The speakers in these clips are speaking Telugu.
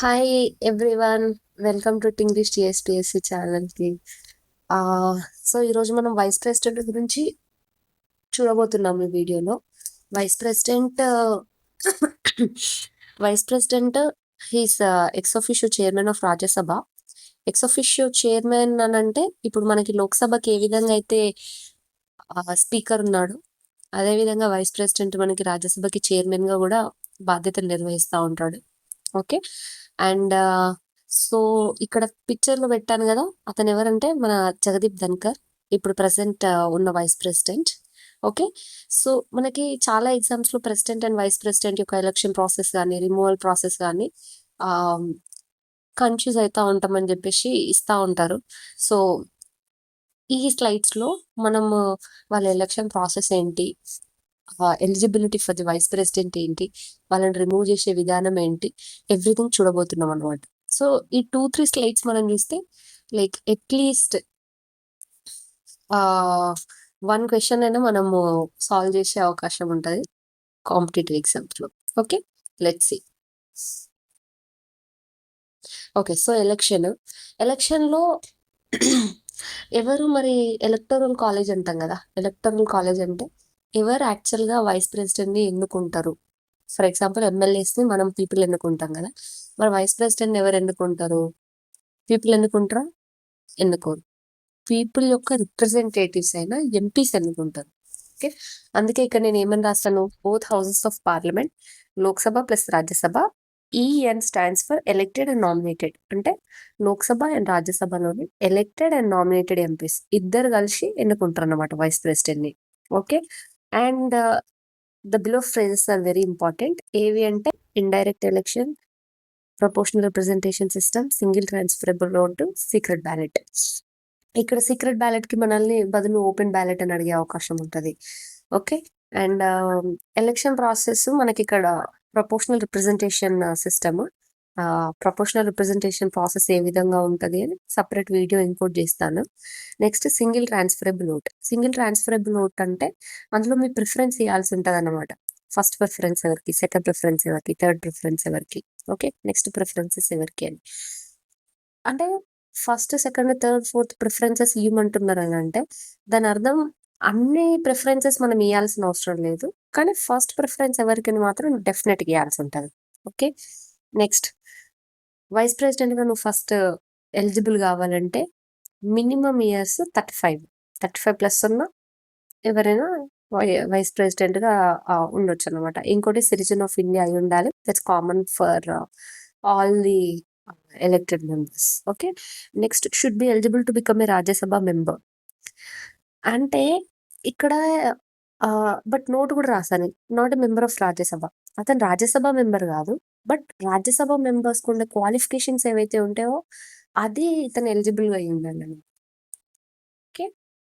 Hi everyone. Welcome to Tinglish TSPSC ఛానల్కి. ఈరోజు మనం వైస్ ప్రెసిడెంట్ గురించి చూడబోతున్నాం ఈ వీడియోలో. Vice president vice president he's ex officio chairman of Rajya Sabha. Ex officio chairman అని అంటే ఇప్పుడు మనకి లోక్సభకి ఏ విధంగా అయితే స్పీకర్ ఉన్నాడు, అదేవిధంగా వైస్ ప్రెసిడెంట్ మనకి రాజ్యసభకి చైర్మన్గా కూడా బాధ్యతలు నిర్వహిస్తూ ఉంటాడు. ఓకే. అండ్ సో ఇక్కడ పిక్చర్లో పెట్టాను కదా, అతను ఎవరంటే మన జగదీప్ ధన్కర్, ఇప్పుడు ప్రెసెంట్ ఉన్న వైస్ ప్రెసిడెంట్. ఓకే. సో మనకి చాలా ఎగ్జామ్స్లో ప్రెసిడెంట్ అండ్ వైస్ ప్రెసిడెంట్ యొక్క ఎలక్షన్ ప్రాసెస్ కానీ రిమూవల్ ప్రాసెస్ కానీ కన్ఫ్యూజ్ అవుతూ ఉంటామని చెప్పేసి ఇస్తూ ఉంటారు. సో ఈ స్లైడ్స్లో మనము వాళ్ళ ఎలక్షన్ ప్రాసెస్ ఏంటి, eligibility for the vice president ఏంటి, వాళ్ళని రిమూవ్ చేసే విధానం ఏంటి, ఎవ్రీథింగ్ చూడబోతున్నాం అనమాట. సో ఈ 2-3 స్లైడ్స్ మనం చూస్తే లైక్ అట్లీస్ట్ 1 క్వశ్చన్ అయినా మనము సాల్వ్ చేసే అవకాశం ఉంటుంది కాంపిటేటివ్ ఎగ్జామ్స్లో. Okay, let's see. Okay, so ఎలక్షన్లో ఎవరు మరి ఎలక్టోరల్ కాలేజ్ అంటాం కదా. ఎలక్టోరల్ కాలేజ్ అంటే ఎవరు యాక్చువల్గా వైస్ ప్రెసిడెంట్ని ఎన్నుకుంటారు. ఫర్ ఎగ్జాంపుల్ ఎమ్మెల్యేస్ని మనం పీపుల్ ఎన్నుకుంటాం కదా, మరి వైస్ ప్రెసిడెంట్ ఎవరు ఎన్నుకుంటారు? పీపుల్ ఎన్నుకుంటారా? ఎన్నుకోరు. పీపుల్ యొక్క రిప్రజెంటేటివ్స్ అయినా ఎంపీస్ ఎన్నుకుంటారు. ఓకే, అందుకే ఇక్కడ నేను ఏమని రాస్తాను, both houses of parliament, Lok Sabha plus Rajya Sabha, EN stands for elected and nominated. అంటే లోక్సభ అండ్ రాజ్యసభలోని ఎలక్టెడ్ అండ్ నామినేటెడ్ ఎంపీస్ ఇద్దరు కలిసి ఎన్నుకుంటారు అన్నమాట వైస్ ప్రెసిడెంట్ని. Okay. And the below phrases are very important. ఏవి అంటే indirect election, proportional representation system, single transferable vote, secret ballot. ఇక్కడ సీక్రెట్ బ్యాలెట్కి మనల్ని బదులు ఓపెన్ బ్యాలెట్ అని అడిగే అవకాశం ఉంటుంది. ఓకే. అండ్ ఎలక్షన్ ప్రాసెస్ మనకి ఇక్కడ proportional representation system, proportional representation process ఏ విధంగా ఉంటుంది అని సపరేట్ వీడియో ఇంపోర్ట్ చేస్తాను. Next single transferable vote. Single transferable vote అంటే అందులో మీ ప్రిఫరెన్స్ ఇవ్వాల్సి ఉంటుంది అన్నమాట. ఫస్ట్ ప్రిఫరెన్స్ ఎవరికి, సెకండ్ ప్రిఫరెన్స్ ఎవరికి, థర్డ్ ప్రిఫరెన్స్ ఎవరికి, ఓకే, నెక్స్ట్ ప్రిఫరెన్సెస్ ఎవరికి అని. అంటే first, second, third, fourth preferences ఇవ్వమంటున్నారు అని అంటే దాని అర్థం అన్ని ప్రిఫరెన్సెస్ మనం ఇవ్వాల్సిన అవసరం లేదు, కానీ ఫస్ట్ ప్రిఫరెన్స్ ఎవరికని మాత్రం డెఫినెట్గా ఇవ్వాల్సి ఉంటుంది. ఓకే. నెక్స్ట్, వైస్ ప్రెసిడెంట్గా నువ్వు ఫస్ట్ ఎలిజిబుల్ కావాలంటే మినిమం ఇయర్స్ 35 ప్లస్ ఉన్న ఎవరైనా వైస్ ప్రెసిడెంట్గా ఉండొచ్చు అనమాట. ఇంకోటి సిటిజన్ ఆఫ్ ఇండియా అయి ఉండాలి. That's common for all the elected members. Okay. Next, should be eligible to become a Rajya Sabha member. అంటే ఇక్కడ బట్ నోట్ కూడా రాసాను, not a member of Rajya Sabha. అతను రాజ్యసభ మెంబర్ కాదు, బట్ రాజ్యసభ మెంబర్స్కి ఉండే క్వాలిఫికేషన్స్ ఏవైతే ఉంటాయో అది ఇతను ఎలిజిబుల్గా అయి ఉండాలి. ఓకే.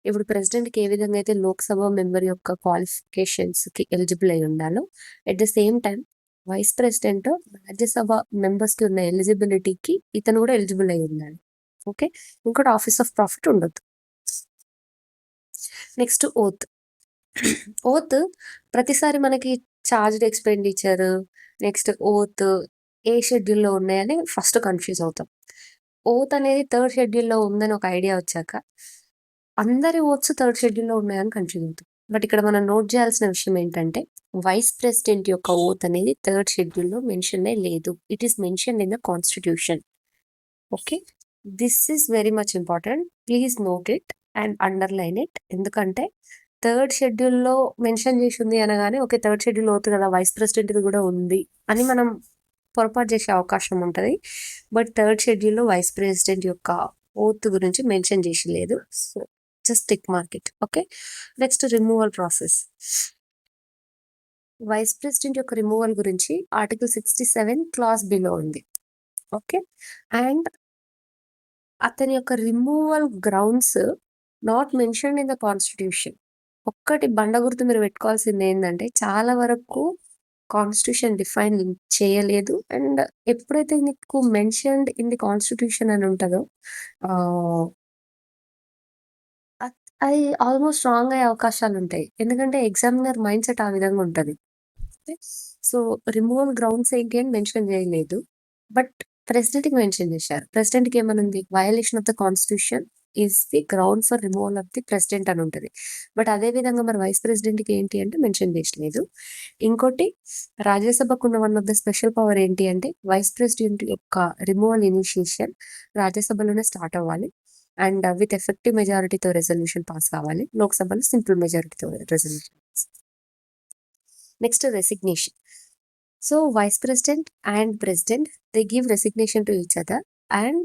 ఇప్పుడు ప్రెసిడెంట్కి ఏ విధంగా అయితే లోక్సభ మెంబర్ యొక్క క్వాలిఫికేషన్స్కి ఎలిజిబుల్ అయి ఉండాలో, at the same time vice president Rajya Sabha మెంబర్స్కి ఉన్న ఎలిజిబిలిటీకి ఇతను కూడా ఎలిజిబుల్ అయి ఉండాలి. ఓకే. ఇంకోటి ఆఫీస్ ఆఫ్ ప్రాఫిట్ ఉండొద్దు. Next oath. ఓత్ ప్రతిసారి మనకి చార్జ్డ్ ఎక్స్పెండిచర్, నెక్స్ట్ ఓత్ ఏ షెడ్యూల్లో ఉన్నాయని ఫస్ట్ కన్ఫ్యూజ్ అవుతాం. ఓత్ అనేది థర్డ్ షెడ్యూల్లో ఉందని ఒక ఐడియా వచ్చాక అందరి ఓట్స్ థర్డ్ షెడ్యూల్లో ఉన్నాయని కన్ఫ్యూజ్ అవుతాం. బట్ ఇక్కడ మనం నోట్ చేయాల్సిన విషయం ఏంటంటే వైస్ ప్రెసిడెంట్ యొక్క ఓత్ అనేది థర్డ్ షెడ్యూల్లో మెన్షన్ లేదు. It is mention in the constitution. Okay, this is very much important. Please note it and underline it. ఎందుకంటే థర్డ్ షెడ్యూల్లో మెన్షన్ చేసి ఉంది అనగానే ఓకే థర్డ్ షెడ్యూల్ అవుతుంది కదా, వైస్ ప్రెసిడెంట్ కూడా ఉంది అని మనం పొరపాటు చేసే అవకాశం ఉంటుంది. బట్ థర్డ్ షెడ్యూల్లో వైస్ ప్రెసిడెంట్ యొక్క ఓత్ గురించి మెన్షన్ చేసి లేదు. So just tick mark it. Okay. Next, removal process. Vice president యొక్క రిమూవల్ గురించి ఆర్టికల్ 67 క్లాస్ బిలో ఉంది. ఓకే. అండ్ అతని యొక్క removal grounds not mention in the constitution. ఒక్కటి బండ గుర్తు మీరు పెట్టుకోవాల్సింది ఏంటంటే చాలా వరకు కాన్స్టిట్యూషన్ డిఫైన్ చేయలేదు. అండ్ ఎప్పుడైతే నీకు మెన్షన్డ్ ఇన్ ది కాన్స్టిట్యూషన్ అని ఉంటుందో అది ఆల్మోస్ట్ రాంగ్ అయ్యే అవకాశాలు ఉంటాయి. ఎందుకంటే ఎగ్జామినర్ మైండ్ సెట్ ఆ విధంగా ఉంటుంది. సో రిమూవల్ గ్రౌండ్స్ ఏంటి అని మెన్షన్ చేయలేదు. బట్ ప్రెసిడెంట్‌కి మెన్షన్ చేశారు. ప్రెసిడెంట్‌కి ఏమనుంది? Violation of the constitution is the ground for removal of the president అని ఉంటది. బట్ అదే విధంగా మరి వైస్ ప్రెసిడెంట్‌కి ఏంటి అంటే మెన్షన్ చేయట్లేదు. ఇంకోటి రాజ్యసభకున్న one of the special power ఏంటి అంటే వైస్ ప్రెసిడెంట్ యొక్క రిమూవల్ ఇనిషియేషన్ రాజ్యసభలోనే స్టార్ట్ అవ్వాలి. అండ్ విత్ ఎఫెక్టివ్ మెజారిటీతో రెజల్యూషన్ పాస్ కావాలి. లోక్‌సభలో సింపుల్ మెజారిటీతో resolution. Next resignation. So vice president and president they give resignation to each other and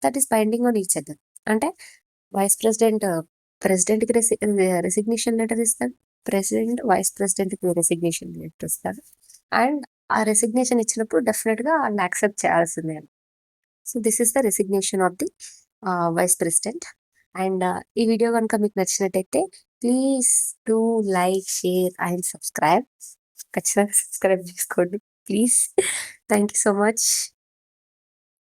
that is binding on each other. అంటే వైస్ ప్రెసిడెంట్ ప్రెసిడెంట్‌కి రెసిగ్నేషన్ లెటర్ ఇస్తాడు. ప్రెసిడెంట్ వైస్ ప్రెసిడెంట్‌కి రెసిగ్నేషన్ లెటర్ ఇస్తారు. అండ్ ఆ రెసిగ్నేషన్ ఇచ్చినప్పుడు డెఫినిట్‌గా ఆళ్ళు యాక్సెప్ట్ చేయాల్సిందే. So this is the resignation of the vice president. And ఈ వీడియో గనుక మీకు నచ్చినట్టయితే please do like, share and subscribe. ఖచ్చితంగా సబ్స్క్రైబ్ చేసుకోండి please. Thank you so much.